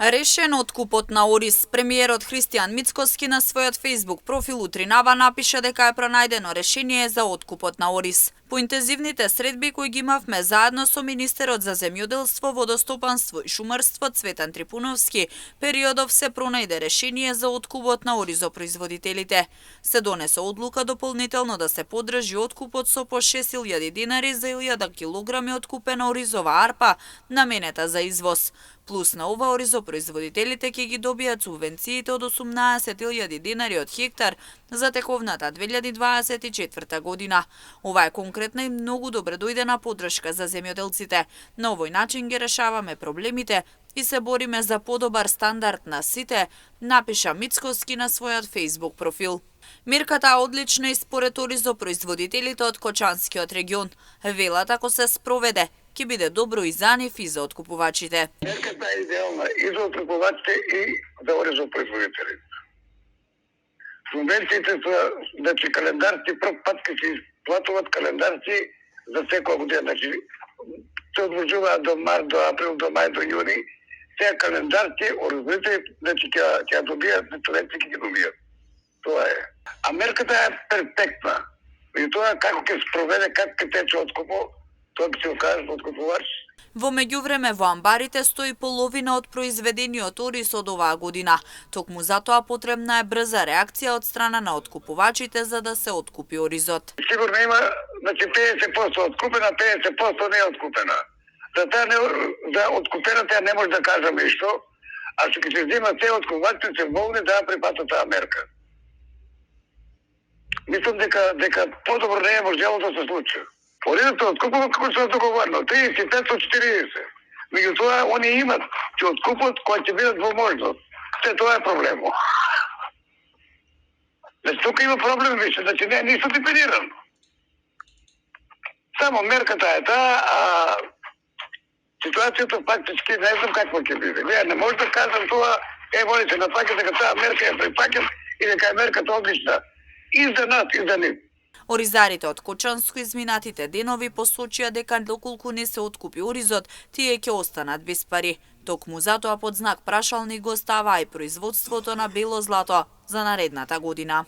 Решен откупот на ориз, премиерот Христијан Мицкоски на својот Facebook профил утринава напиша дека е пронајдено решение за откупот на ориз. По интензивните средби кои ги имавме заедно со министерот за земјоделство, водостопанство и шумарство Цветан Трипуновски, периодов се пронајде решение за откупот на оризопроизводителите. Се донесе одлука дополнително да се подржи откупот со по 6.000 динари за 1.000 килограми откупена оризова арпа наменета за извоз. Плюс на ова оризопроизводителите ќе ги добијат субвенциите од 18.000 динари од хектар за тековната 2024 година. Ова е конкретна и многу добре дојдена поддршка за земјоделците. На овој начин ги решаваме проблемите и се бориме за подобар стандард на сите, напиша Мицкоски на својот Facebook профил. Мерката е одлична и според оризопроизводителите од Кочанскиот регион. Велат ако се спроведе, ќе биде добро и за нив и за откупувачите. Мерката е идеална и за откупувачите и за оризопроизводителите. Субвенциите са, значи календарци, прв пат ќе се изплатуват календарци за секоја година. Значи, се одложуваат до март, до април, до мај, до јуни. Сега календарци, оризопроизводителите, значи ќе добијат, субвенции ќе ги добијат. Тоа е. А мерката е перфектна. И тоа како ќе спроведе, как ќе тече откупот, тоа ќе се окаже откупувач. Во меѓувреме во амбарите стои половина од произведениот ориз од оваа година. Токму затоа потребна е брза реакција од страна на откупувачите за да се откупи оризот. Сигурно има, значи 50% откупена, 50% не е откупена. За откупената не може да кажам ништо, а што ќе се взима се откупувачите се волни да припатат таа мерка. Мислам дека подобро не е можело да се случи. Оризот се откупува како се договорено, 35 од 40. Меѓутоа, они имат ќе откупат кои ќе бидат во можност. Се тоа е проблемот. Значи, тука има проблем више, значи не е ништо дефинирано. Само мерката е таа, а ситуацијата фактички не знам какво ќе биде. Не може да кажам тоа, вони се напаќа дека таа мерка е припаќена и дека е мерката одлична. И за нас, и за нив. Оризарите од Кочанско изминатите денови посочија дека доколку не се откупи оризот, тие ќе останат без пари. Токму затоа под знак прашалник го става и производството на бело злато за наредната година.